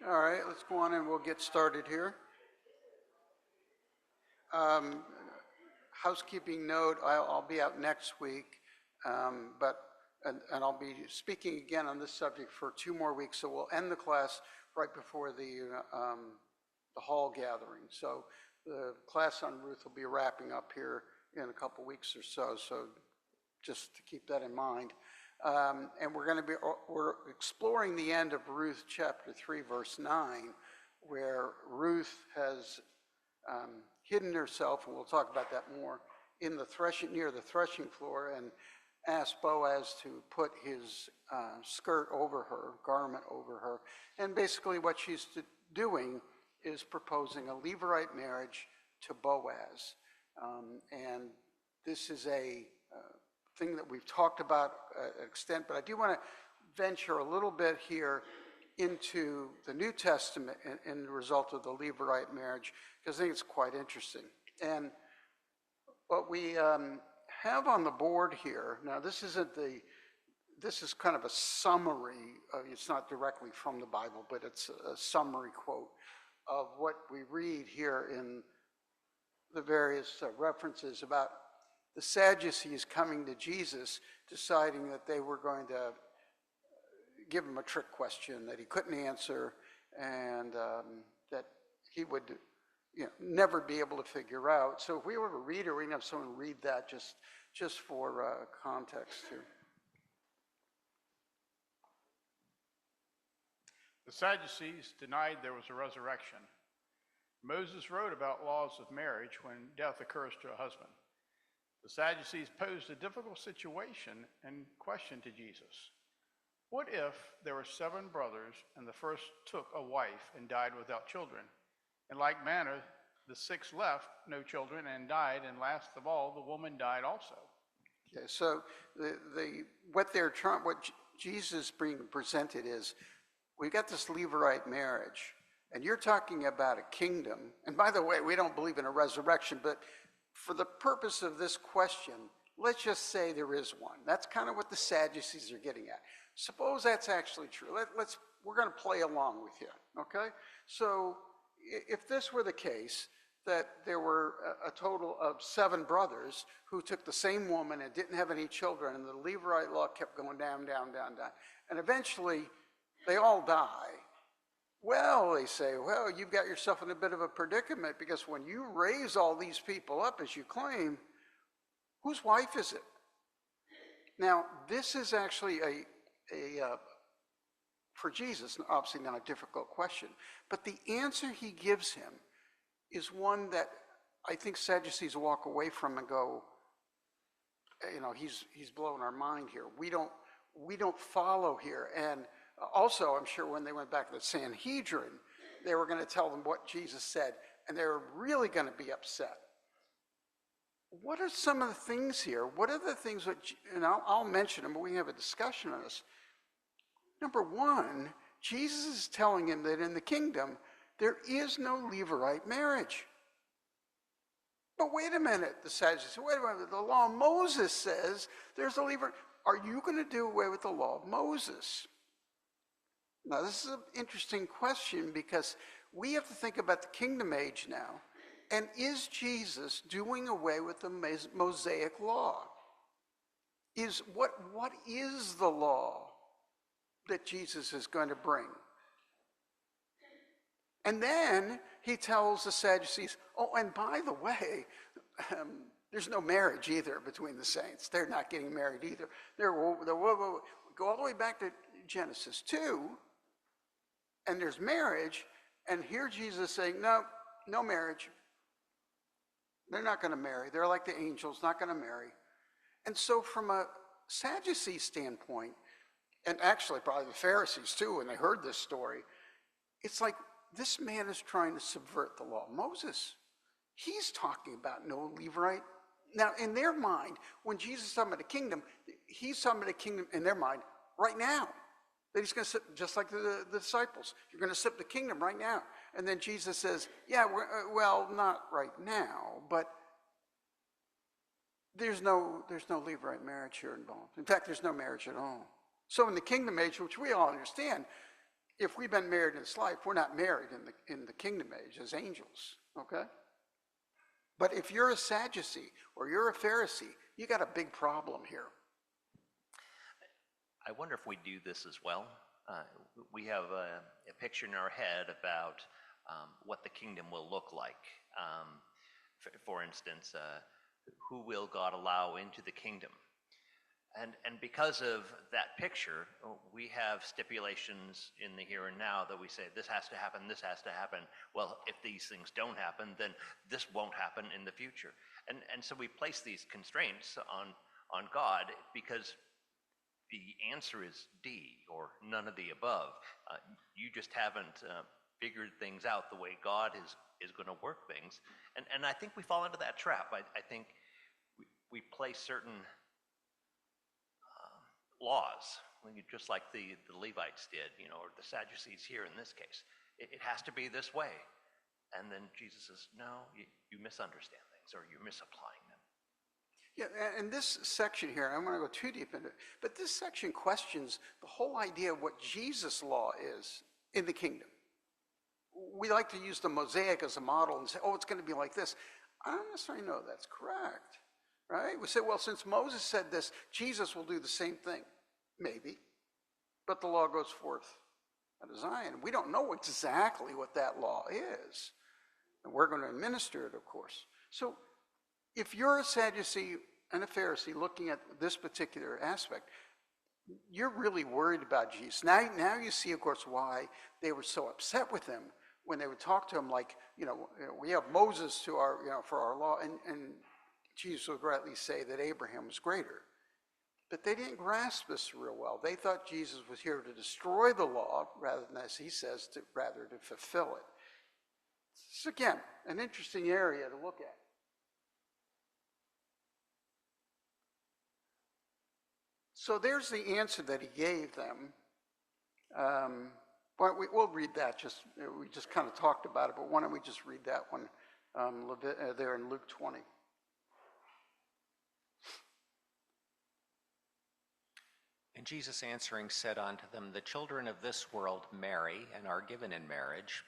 All right, let's go on and we'll get started here. Housekeeping note, I'll be out next week, and I'll be speaking again on this subject for 2 more weeks, so we'll end the class right before the hall gathering. So the class on Ruth will be wrapping up here in a couple weeks or so just to keep that in mind. And we're exploring the end of Ruth chapter 3, verse 9, where Ruth has hidden herself, and we'll talk about that more, near the threshing floor, and asked Boaz to put his skirt over her, garment over her. And basically what she's doing is proposing a Levirate marriage to Boaz. And this is a thing that we've talked about to an extent, but I do want to venture a little bit here into the New Testament in the result of the Levirate marriage, because I think it's quite interesting. And what we have on the board here, now this is kind of a summary, it's not directly from the Bible, but it's a summary quote of what we read here in the various references about the Sadducees coming to Jesus, deciding that they were going to give him a trick question that he couldn't answer, and that he would never be able to figure out. So if we were to read it, we can have someone read that just for context here. The Sadducees denied there was a resurrection. Moses wrote about laws of marriage when death occurs to a husband. The Sadducees posed a difficult situation and question to Jesus. What if there were 7 brothers and the first took a wife and died without children? In like manner, the 6 left no children and died, and last of all, the woman died also. Okay, so what Jesus being presented is, we've got this Levirate marriage, and you're talking about a kingdom. And by the way, we don't believe in a resurrection, but for the purpose of this question, let's just say there is one. That's kind of what the Sadducees are getting at. Suppose that's actually true. We're going to play along with you, okay? So if this were the case, that there were a total of 7 brothers who took the same woman and didn't have any children, and the Levirate law kept going down, down, down, down, and eventually they all die. Well, they say, well, you've got yourself in a bit of a predicament, because when you raise all these people up, as you claim, whose wife is it? Now, this is actually for Jesus, obviously not a difficult question, but the answer he gives him is one that I think Sadducees walk away from and go, he's blowing our mind here. We don't follow here. And also, I'm sure when they went back to the Sanhedrin, they were going to tell them what Jesus said, and they were really going to be upset. What are some of the things here? What are the things that, and I'll mention them, but we can have a discussion on this. Number 1, Jesus is telling him that in the kingdom, there is no Levirate marriage. But wait a minute, the Sadducees say, wait a minute, the law of Moses says there's a Levirate. Are you going to do away with the law of Moses? Now, this is an interesting question, because we have to think about the kingdom age now. And is Jesus doing away with the Mosaic Law? What is the law that Jesus is going to bring? And then he tells the Sadducees, oh, and by the way, there's no marriage either between the saints. They're not getting married either. Go all the way back to Genesis 2, and there's marriage, and here Jesus is saying, no marriage. They're not going to marry. They're like the angels, not going to marry. And so from a Sadducee standpoint, and actually probably the Pharisees too, when they heard this story, it's like, this man is trying to subvert the law of Moses. He's talking about no Levirate. Now, in their mind, when Jesus is talking about the kingdom, he's talking about the kingdom in their mind right now. That he's going to sit, just like the disciples. You're going to sit the kingdom right now. And then Jesus says, yeah, well, not right now, but there's no Levirate marriage here involved. In fact, there's no marriage at all. So in the kingdom age, which we all understand, if we've been married in this life, we're not married in the kingdom age as angels, okay? But if you're a Sadducee or you're a Pharisee, you got a big problem here. I wonder if we do this as well. We have a picture in our head about what the kingdom will look like. For instance, who will God allow into the kingdom? And because of that picture, we have stipulations in the here and now that we say, this has to happen, this has to happen. Well, if these things don't happen, then this won't happen in the future. And so we place these constraints on God because the answer is D, or none of the above. You just haven't figured things out the way God is going to work things. And I think we fall into that trap. I think we place certain laws, just like the Levites did, or the Sadducees here in this case. It has to be this way. And then Jesus says, no, you misunderstand things, or you're misapplying them. Yeah, and this section here, I don't want to go too deep into it, but this section questions the whole idea of what Jesus' law is in the kingdom. We like to use the Mosaic as a model and say, oh, it's going to be like this. I don't necessarily know that's correct. Right? We say, well, since Moses said this, Jesus will do the same thing. Maybe. But the law goes forth out of Zion. We don't know exactly what that law is. And we're going to administer it, of course. So if you're a Sadducee and a Pharisee looking at this particular aspect, you're really worried about Jesus. Now you see, of course, why they were so upset with him when they would talk to him like, we have Moses to our, for our law, and Jesus would rightly say that Abraham was greater. But they didn't grasp this real well. They thought Jesus was here to destroy the law rather than, as he says, to fulfill it. This is, again, an interesting area to look at. So there's the answer that he gave them. We'll read that. We just kind of talked about it, but why don't we just read that one there in Luke 20. And Jesus answering said unto them, the children of this world marry and are given in marriage,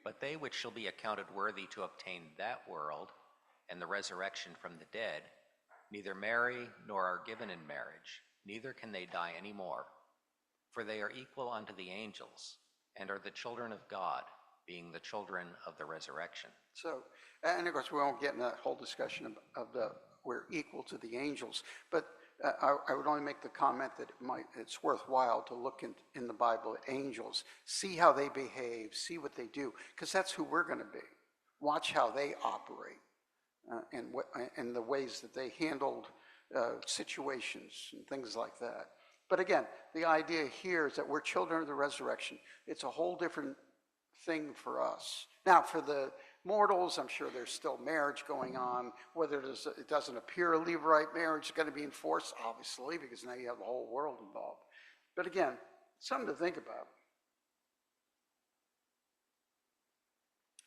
but they which shall be accounted worthy to obtain that world and the resurrection from the dead, neither marry nor are given in marriage, neither can they die any more. For they are equal unto the angels, and are the children of God, being the children of the resurrection. So, and of course we won't get in that whole discussion of we're equal to the angels, but I would only make the comment that it's worthwhile to look in the Bible at angels, see how they behave, see what they do, because that's who we're going to be. Watch how they operate and the ways that they handled situations and things like that. But again, the idea here is that we're children of the resurrection. It's a whole different thing for us. Now, for the mortals, I'm sure there's still marriage going on. Whether it doesn't appear a Levirate marriage is going to be enforced, obviously, because now you have the whole world involved. But again, something to think about.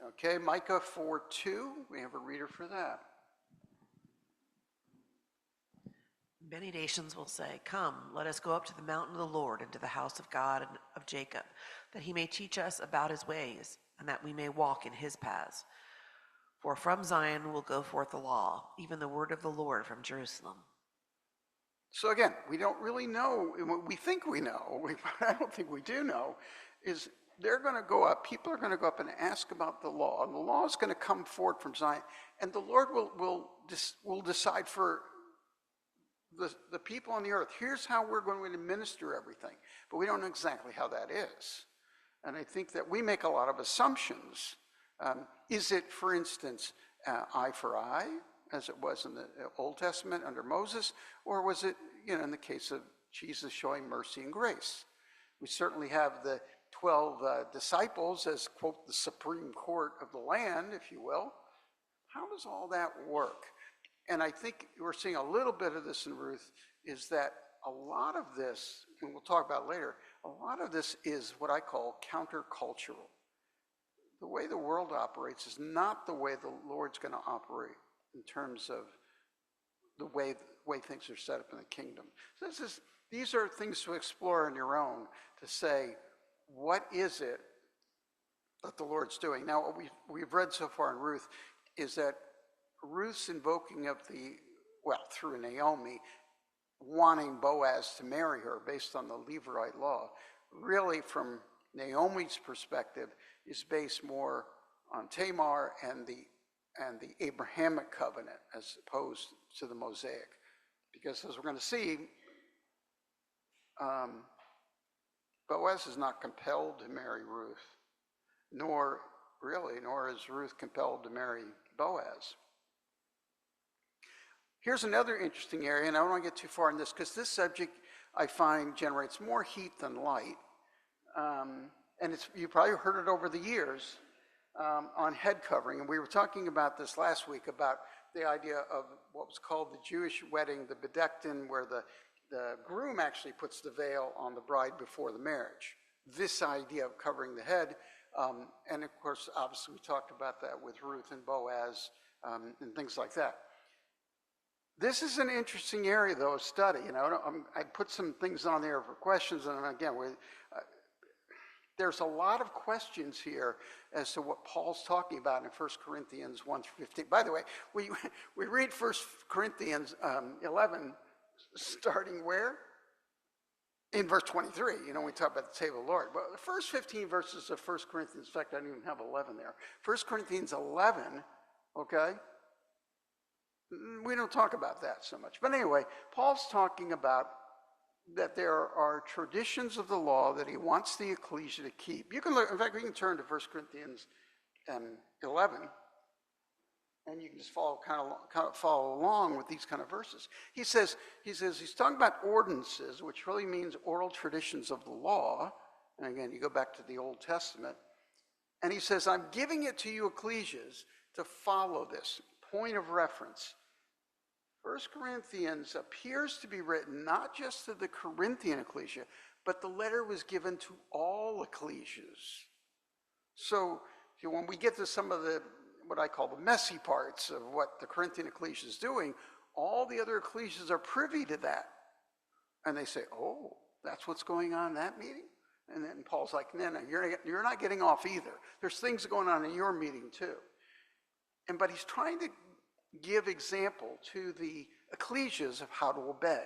Okay, Micah 4:2, we have a reader for that. Many nations will say, come, let us go up to the mountain of the Lord, and to the house of God and of Jacob, that he may teach us about his ways, and that we may walk in his paths. For from Zion will go forth the law, even the word of the Lord from Jerusalem. So again, we don't really know. We think we know. I don't think we do know. Is they're going to go up. People are going to go up and ask about the law, and the law is going to come forth from Zion, and the Lord will decide for the people on the earth. Here's how we're going to administer everything, but we don't know exactly how that is. And I think that we make a lot of assumptions. Is it, for instance, eye for eye, as it was in the Old Testament under Moses, or was it, in the case of Jesus showing mercy and grace? We certainly have the 12 disciples as, quote, the supreme court of the land, if you will. How does all that work? And I think we're seeing a little bit of this in Ruth, is that a lot of this, and we'll talk about it later, a lot of this is what I call countercultural. The way the world operates is not the way the Lord's going to operate in terms of the way things are set up in the kingdom. So these are things to explore on your own, to say, what is it that the Lord's doing? Now, what we've read so far in Ruth is that Ruth's invoking of through Naomi, wanting Boaz to marry her based on the Levirate law, really from Naomi's perspective is based more on Tamar and the Abrahamic covenant as opposed to the Mosaic. Because as we're going to see, Boaz is not compelled to marry Ruth, nor is Ruth compelled to marry Boaz. Here's another interesting area, and I don't want to get too far in this, because this subject, I find, generates more heat than light. And you probably heard it over the years on head covering. And we were talking about this last week, about the idea of what was called the Jewish wedding, the bedektin, where the groom actually puts the veil on the bride before the marriage. This idea of covering the head. And of course, obviously, we talked about that with Ruth and Boaz and things like that. This is an interesting area, though, of study. I put some things on there for questions, and again, there's a lot of questions here as to what Paul's talking about in 1 Corinthians 1 through 15. By the way, we read 1 Corinthians 11, starting where? In verse 23. We talk about the table of the Lord. But the first 15 verses of 1 Corinthians, in fact, I don't even have 11 there. 1 Corinthians 11, okay? We don't talk about that so much. But anyway, Paul's talking about that there are traditions of the law that he wants the ecclesia to keep. You can look, in fact, we can turn to 1 Corinthians 11, and you can just follow along with these kind of verses. He's talking about ordinances, which really means oral traditions of the law. And again, you go back to the Old Testament. And he says, I'm giving it to you, ecclesias, to follow this. Point of reference. 1 Corinthians appears to be written not just to the Corinthian ecclesia, but the letter was given to all ecclesias. So when we get to some of what I call the messy parts of what the Corinthian ecclesia is doing, all the other ecclesias are privy to that. And they say, oh, that's what's going on in that meeting? And then Paul's like, no, you're not getting off either. There's things going on in your meeting too. But he's trying to give example to the ecclesias of how to obey.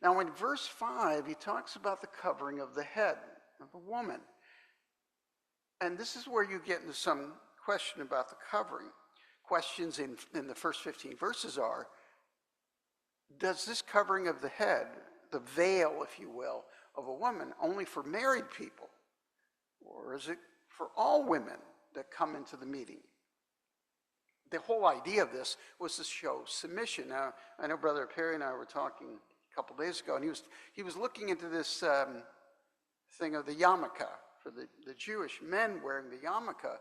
Now in verse 5, he talks about the covering of the head of a woman. And this is where you get into some question about the covering. Questions in the first 15 verses are, does this covering of the head, the veil, if you will, of a woman, only for married people? Or is it for all women that come into the meeting? The whole idea of this was to show submission. Now, I know Brother Perry and I were talking a couple days ago, and he was looking into this thing of the yarmulke, for the Jewish men wearing the yarmulke,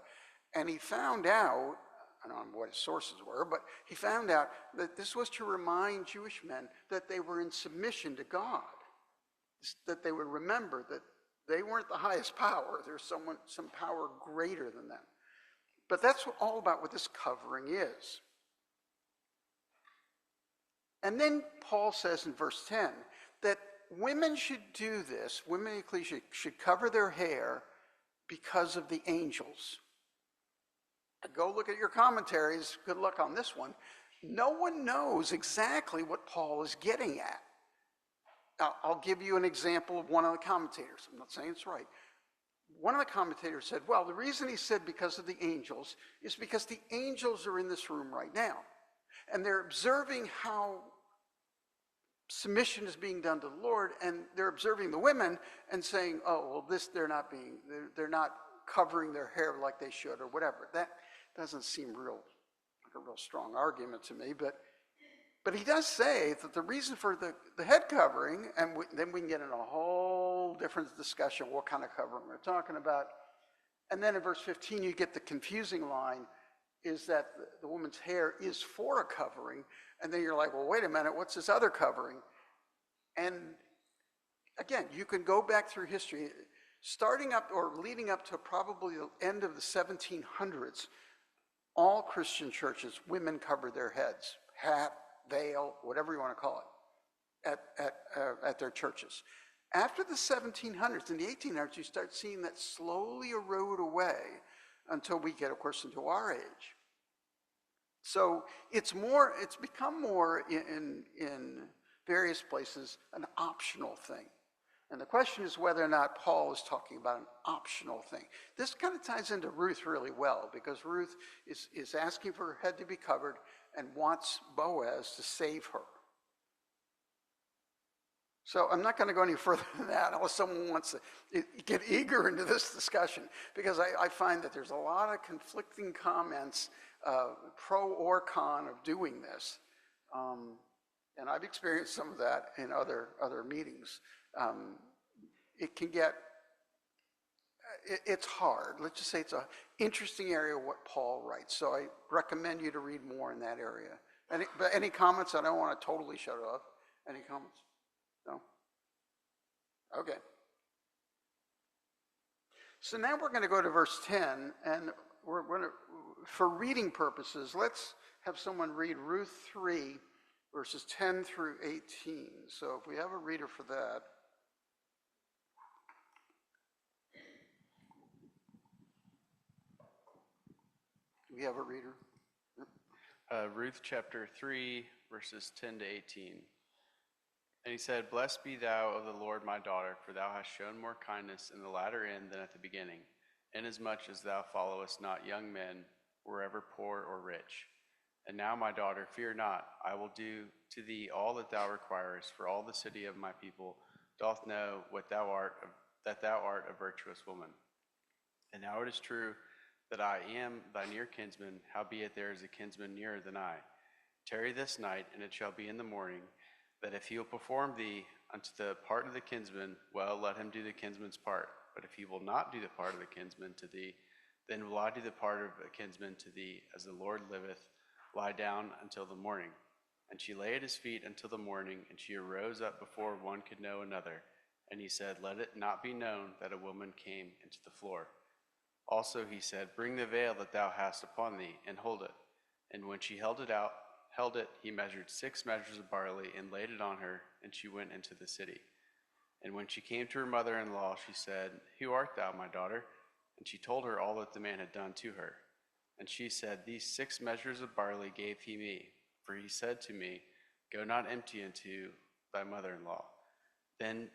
and he found out, I don't know what his sources were, but he found out that this was to remind Jewish men that they were in submission to God, that they would remember that they weren't the highest power. There's some power greater than them. But that's all about what this covering is. And then Paul says in verse 10 that women should do this, women in the ecclesia should cover their hair because of the angels. Go look at your commentaries. Good luck on this one. No one knows exactly what Paul is getting at. Now, I'll give you an example of one of the commentators. I'm not saying it's right. One of the commentators said, well, the reason he said because of the angels is because the angels are in this room right now. And they're observing how submission is being done to the Lord, and they're observing the women and saying, oh, well, they're not covering their hair like they should or whatever. That doesn't seem like a real strong argument to me, but he does say that the reason for the head covering, and then we can get in a whole different discussion what kind of covering we're talking about. And then in verse 15, you get the confusing line, is that the woman's hair is for a covering. And then you're like, well, wait a minute, what's this other covering? And again, you can go back through history, starting up or leading up to probably the end of the 1700s, all Christian churches, women covered their heads, hat, veil, whatever you want to call it, at their churches. After the 1700s, in the 1800s, you start seeing that slowly erode away until we get, of course, into our age. So it's become more in various places an optional thing. And the question is whether or not Paul is talking about an optional thing. This kind of ties into Ruth really well, because Ruth is asking for her head to be covered and wants Boaz to save her. So I'm not going to go any further than that unless someone wants to get eager into this discussion, because I find that there's a lot of conflicting comments, pro or con, of doing this. And I've experienced some of that in other meetings. It can get, it's hard. Let's just say it's an interesting area of what Paul writes. So I recommend you to read more in that area. But any comments? I don't want to totally shut off. Any comments? No? Okay. So now we're going to go to verse 10, and we're going to, for reading purposes, let's have someone read Ruth 3, verses 10 through 18. So if we have a reader for that. Do we have a reader? Ruth chapter 3, verses 10 to 18. And he said, Blessed be thou of the Lord, my daughter, for thou hast shown more kindness in the latter end than at the beginning, inasmuch as thou followest not young men, wherever poor or rich. And now, my daughter, fear not. I will do to thee all that thou requirest, for all the city of my people doth know that thou art a virtuous woman. And now it is true that I am thy near kinsman, howbeit there is a kinsman nearer than I. Tarry this night, and it shall be in the morning, that if he will perform thee unto the part of the kinsman, well, let him do the kinsman's part. But if he will not do the part of the kinsman to thee, then will I do the part of a kinsman to thee, as the Lord liveth. Lie down until the morning. And she lay at his feet until the morning, and she arose up before one could know another. And he said, Let it not be known that a woman came into the floor. Also he said, Bring the veil that thou hast upon thee, and hold it. And when she held it, he measured 6 measures of barley, and laid it on her, and she went into the city. And when she came to her mother-in-law, she said, Who art thou, my daughter? And she told her all that the man had done to her. And she said, These 6 measures of barley gave he me, for he said to me, Go not empty into thy mother-in-law. Then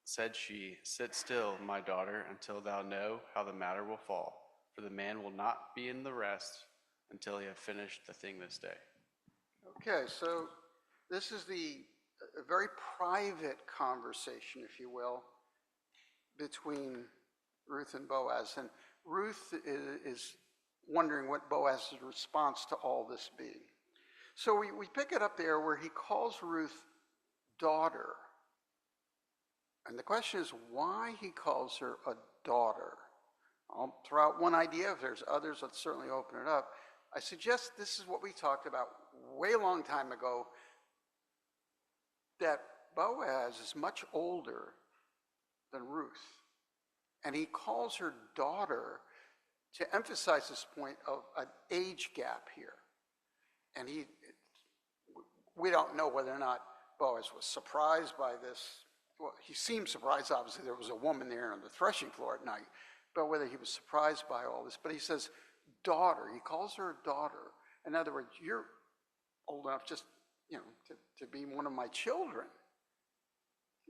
said she, Sit still, my daughter, until thou know how the matter will fall, for the man will not be in the rest until he have finished the thing this day. Okay, so this is a very private conversation, if you will, between Ruth and Boaz. And Ruth is wondering what Boaz's response to all this be. So we pick it up there where he calls Ruth daughter. And the question is why he calls her a daughter. I'll throw out one idea. If there's others, let's certainly open it up. I suggest this is what we talked about way long time ago, that Boaz is much older than Ruth. And he calls her daughter to emphasize this point of an age gap here. And we don't know whether or not Boaz was surprised by this. Well, he seemed surprised. Obviously, there was a woman there on the threshing floor at night. But whether he was surprised by all this. But he says, daughter. He calls her a daughter. In other words, you're old enough just, to be one of my children.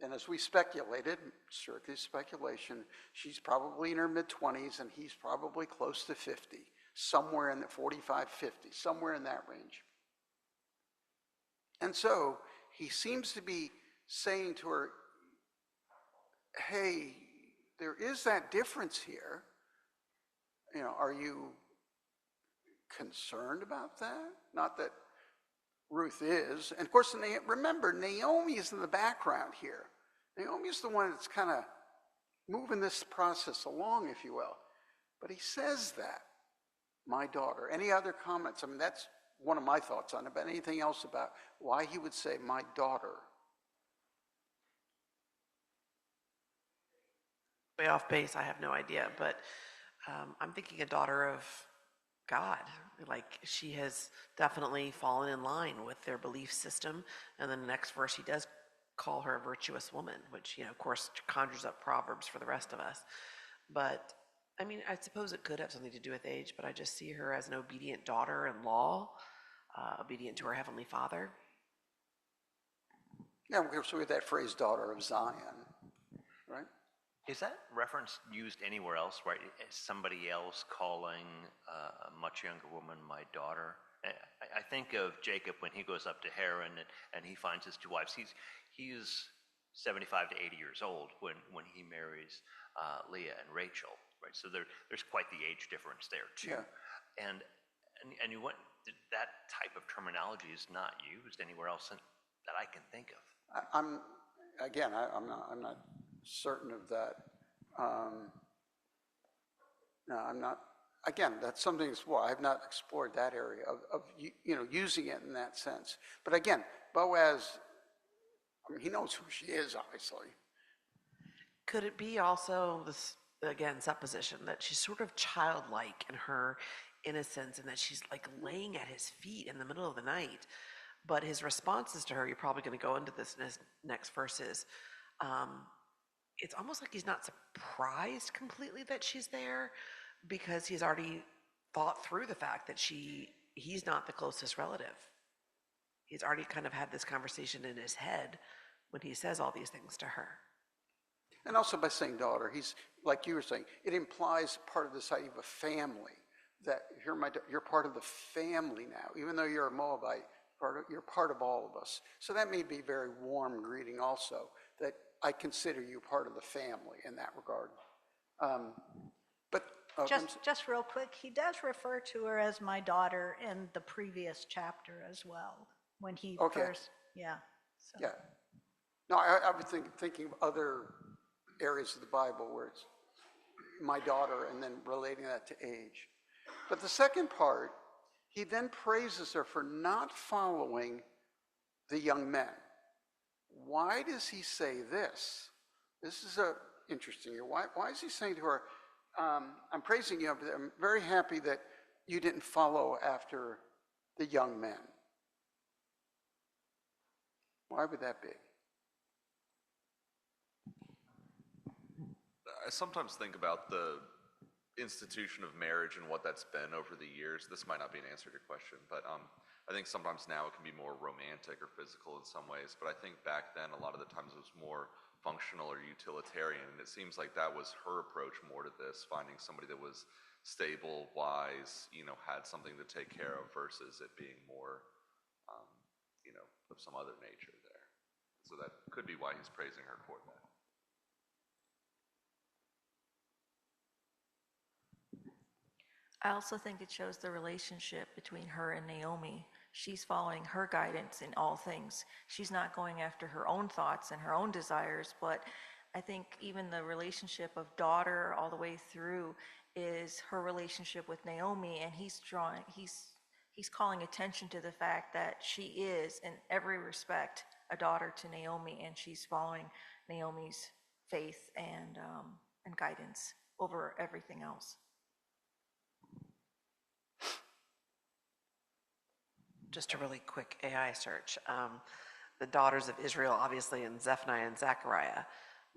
And as we speculated, strictly speculation, she's probably in her mid-20s and he's probably close to 50, somewhere in the 45, 50, somewhere in that range. And so he seems to be saying to her, hey, there is that difference here. Are you concerned about that? Not that Ruth is. And of course, remember, Naomi is in the background here. Naomi is the one that's kind of moving this process along, if you will. But he says that, my daughter. Any other comments? I mean, that's one of my thoughts on it, but anything else about why he would say, my daughter? Way off base, I have no idea, but I'm thinking a daughter of God. Like, she has definitely fallen in line with their belief system. And then the next verse, he does call her a virtuous woman, which, of course, conjures up Proverbs for the rest of us. But, I mean, I suppose it could have something to do with age, but I just see her as an obedient daughter-in-law, obedient to her Heavenly Father. Yeah, so we have that phrase, daughter of Zion, right? Is that reference used anywhere else, right? Is somebody else calling a much younger woman my daughter? I think of Jacob when he goes up to Haran and he finds his two wives. He's 75 to 80 years old when he marries Leah and Rachel, right? So there's quite the age difference there too. Yeah. And that type of terminology is not used anywhere else that I can think of. I'm not certain of that. No, I'm not. Again, that's something as well. I have not explored that area of using it in that sense. But again, Boaz, I mean, he knows who she is, obviously. Could it be also this, again, supposition that she's sort of childlike in her innocence and that she's like laying at his feet in the middle of the night? But his responses to her, you're probably going to go into this next verses. It's almost like he's not surprised completely that she's there because he's already thought through the fact that he's not the closest relative. He's already kind of had this conversation in his head when he says all these things to her. And also by saying daughter, he's, like you were saying, it implies part of this idea of a family, that you're part of the family now, even though you're a Moabite. You're part of all of us. So that may be a very warm greeting also, that I consider you part of the family in that regard. Just real quick, he does refer to her as my daughter in the previous chapter as well, when he first, yeah. So. Yeah. No, I was thinking of other areas of the Bible where it's my daughter and then relating that to age. But the second part, he then praises her for not following the young men. Why does he say this? This is interesting here. Why is he saying to her, I'm praising you, but I'm very happy that you didn't follow after the young men? Why would that be? I sometimes think about the institution of marriage and what that's been over the years. This might not be an answer to your question, but I think sometimes now it can be more romantic or physical in some ways, but I think back then a lot of the times it was more functional or utilitarian, and it seems like that was her approach more to this, finding somebody that was stable, wise, had something to take care of versus it being more, of some other nature there. So that could be why he's praising her for that. I also think it shows the relationship between her and Naomi. She's following her guidance in all things. She's not going after her own thoughts and her own desires, but I think even the relationship of daughter all the way through is her relationship with Naomi, and he's calling attention to the fact that she is, in every respect, a daughter to Naomi, and she's following Naomi's faith and guidance over everything else. Just a really quick AI search. The daughters of Israel, obviously, in Zephaniah and Zechariah,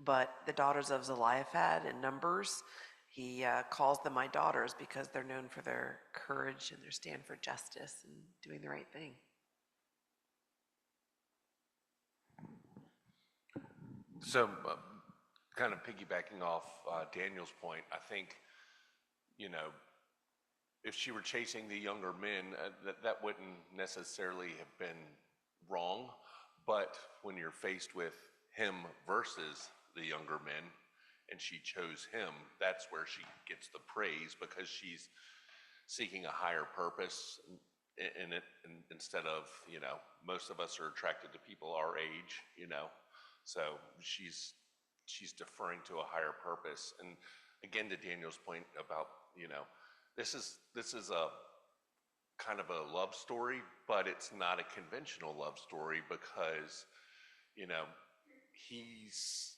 but the daughters of Zelophehad in Numbers, he calls them my daughters because they're known for their courage and their stand for justice and doing the right thing. So, kind of piggybacking off Daniel's point, I think, if she were chasing the younger men, that wouldn't necessarily have been wrong. But when you're faced with him versus the younger men, and she chose him, that's where she gets the praise, because she's seeking a higher purpose in it, instead of, most of us are attracted to people our age, so she's deferring to a higher purpose. And again, to Daniel's point about, this is a kind of a love story, but it's not a conventional love story, because, he's,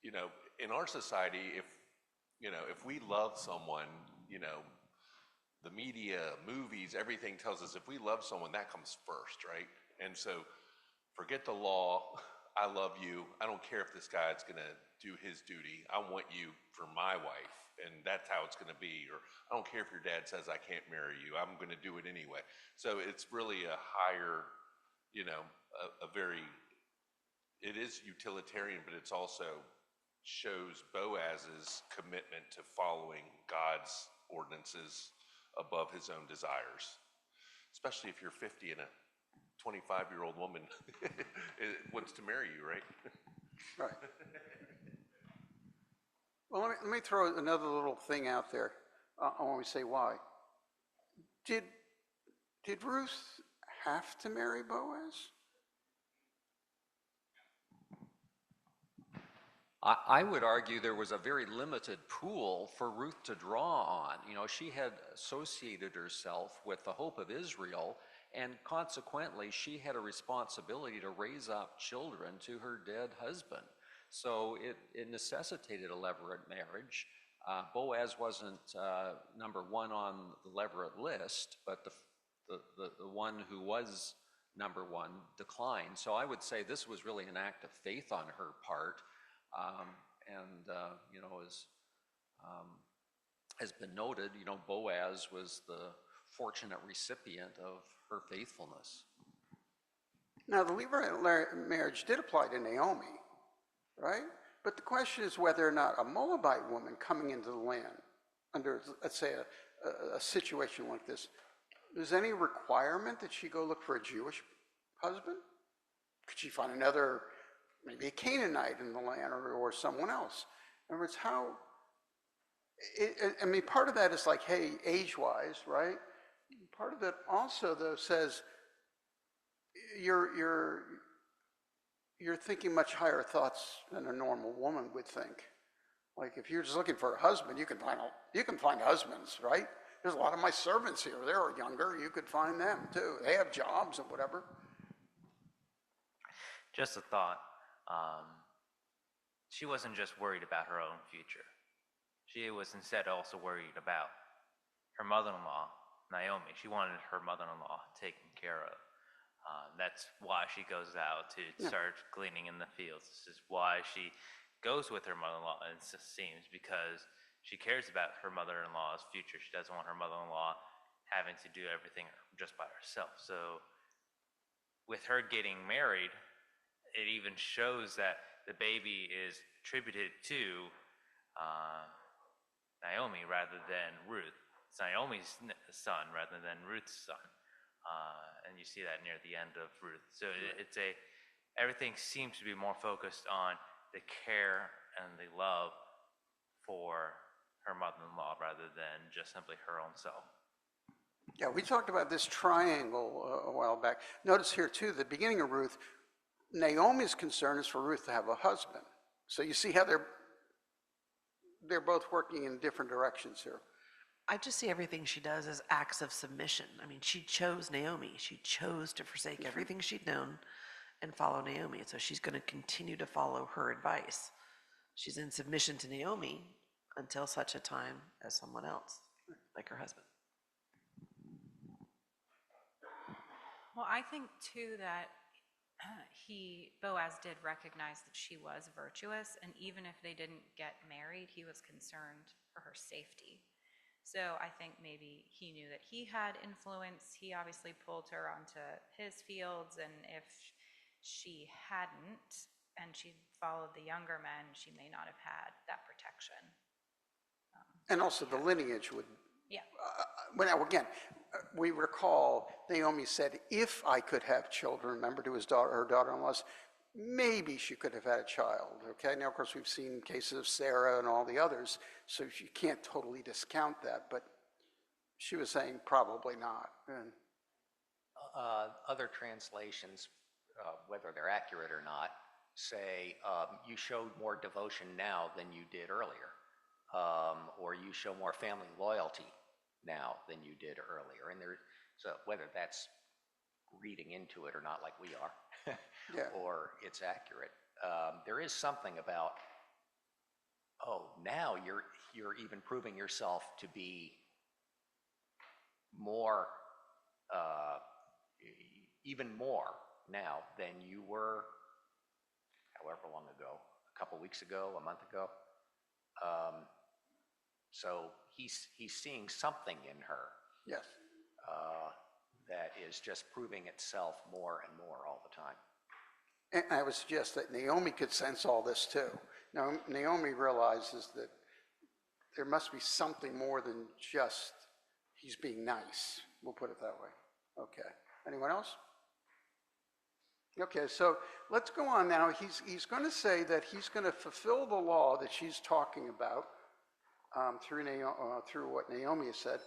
in our society, if we love someone, the media, movies, everything tells us if we love someone, that comes first, right? And so forget the law. I love you. I don't care if this guy's going to do his duty. I want you for my wife, and that's how it's going to be. Or I don't care if your dad says I can't marry you. I'm going to do it anyway. So it's really a higher, it is utilitarian, but it's also shows Boaz's commitment to following God's ordinances above his own desires, especially if you're 50 and a 25-year-old woman wants to marry you, right? Right. Well, let me throw another little thing out there. I want to say why. Did Ruth have to marry Boaz? I would argue there was a very limited pool for Ruth to draw on. She had associated herself with the hope of Israel, and consequently, she had a responsibility to raise up children to her dead husband. So it necessitated a levirate marriage. Boaz wasn't number one on the levirate list, but the one who was number one declined. So I would say this was really an act of faith on her part. Has been noted, Boaz was the fortunate recipient of her faithfulness. Now, the Levirate marriage did apply to Naomi, right? But the question is whether or not a Moabite woman coming into the land under, let's say, a situation like this, is any requirement that she go look for a Jewish husband? Could she find another, maybe a Canaanite in the land, or someone else? In other words, part of that is like, hey, age-wise, right? Part of it also, though, says you're thinking much higher thoughts than a normal woman would think. Like, if you're just looking for a husband, you can find husbands, right? There's a lot of my servants here. They're younger. You could find them too. They have jobs and whatever. Just a thought. She wasn't just worried about her own future. She was instead also worried about her mother-in-law, Naomi. She wanted her mother-in-law taken care of. That's why she goes out to start gleaning in the fields. This is why she goes with her mother-in-law, it seems, because she cares about her mother-in-law's future. She doesn't want her mother-in-law having to do everything just by herself. So with her getting married, it even shows that the baby is attributed to Naomi rather than Ruth. It's Naomi's son rather than Ruth's son. And you see that near the end of Ruth. So everything seems to be more focused on the care and the love for her mother-in-law rather than just simply her own self. Yeah, we talked about this triangle a while back. Notice here too, the beginning of Ruth, Naomi's concern is for Ruth to have a husband. So you see how they're both working in different directions here. I just see everything she does as acts of submission. I mean, she chose Naomi. She chose to forsake everything she'd known and follow Naomi. So she's going to continue to follow her advice. She's in submission to Naomi until such a time as someone else, like her husband. Well, I think too that Boaz did recognize that she was virtuous, and even if they didn't get married, he was concerned for her safety. So I think maybe he knew that he had influence. He obviously pulled her onto his fields, and if she hadn't, and she followed the younger men, she may not have had that protection. And also the lineage would. Yeah. Now again, we recall Naomi said, if I could have children, remember to her daughter-in-laws, maybe she could have had a child, okay? Now, of course, we've seen cases of Sarah and all the others, so you can't totally discount that, but she was saying probably not. And other translations, whether they're accurate or not, say you showed more devotion now than you did earlier, or you show more family loyalty now than you did earlier. And so whether that's reading into it or not, like we are, or it's accurate, there is something about, now you're even proving yourself to be more, even more now than you were however long ago, a couple weeks ago, a month ago. So he's seeing something in her. Yes. That is just proving itself more and more all the time. And I would suggest that Naomi could sense all this too. Now, Naomi realizes that there must be something more than just he's being nice. We'll put it that way. Okay. Anyone else? Okay, so let's go on now. He's going to say that he's going to fulfill the law that she's talking about through what Naomi has said.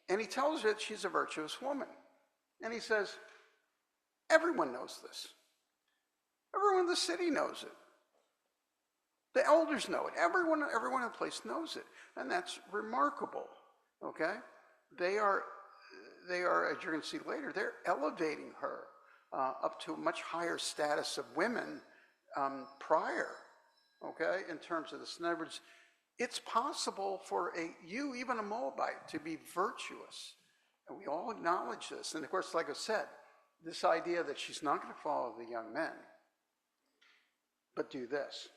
And he tells her that she's a virtuous woman. And he says, everyone knows this. Everyone in the city knows it. The elders know it. Everyone in the place knows it. And that's remarkable, okay? They are, as you're going to see later, they're elevating her up to a much higher status of women prior, okay, in terms of this. In other words, it's possible for you, even a Moabite, to be virtuous. And we all acknowledge this. And of course, like I said, this idea that she's not going to follow the young men, but do this.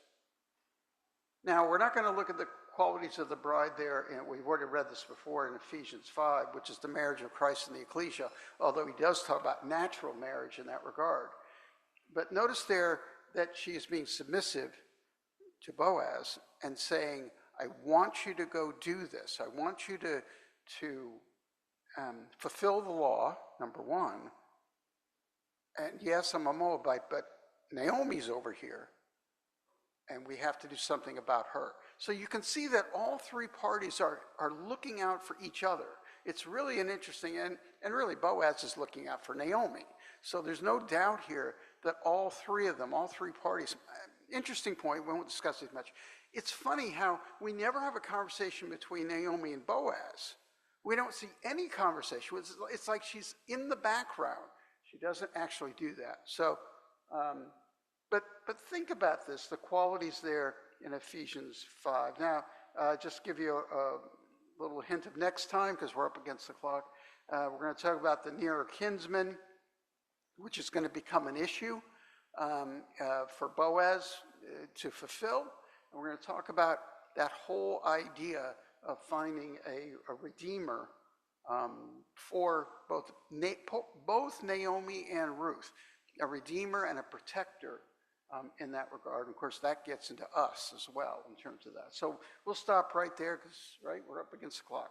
Now, we're not going to look at the qualities of the bride there, and we've already read this before in Ephesians 5, which is the marriage of Christ and the ecclesia, although he does talk about natural marriage in that regard. But notice there that she is being submissive to Boaz and saying, I want you to go do this. I want you to fulfill the law, number one. And yes, I'm a Moabite, but Naomi's over here, and we have to do something about her. So you can see that all three parties are looking out for each other. It's really an interesting, and really Boaz is looking out for Naomi. So there's no doubt here that all three of them, all three parties, interesting point, we won't discuss it much. It's funny how we never have a conversation between Naomi and Boaz. We don't see any conversation. It's like she's in the background. She doesn't actually do that. So, but think about this, the qualities there in Ephesians 5. Now, just give you a little hint of next time, because we're up against the clock. We're going to talk about the nearer kinsman, which is going to become an issue for Boaz to fulfill. And we're going to talk about that whole idea of finding a redeemer for both Naomi and Ruth, a redeemer and a protector in that regard. And of course, that gets into us as well in terms of that. So we'll stop right there because, right, we're up against the clock.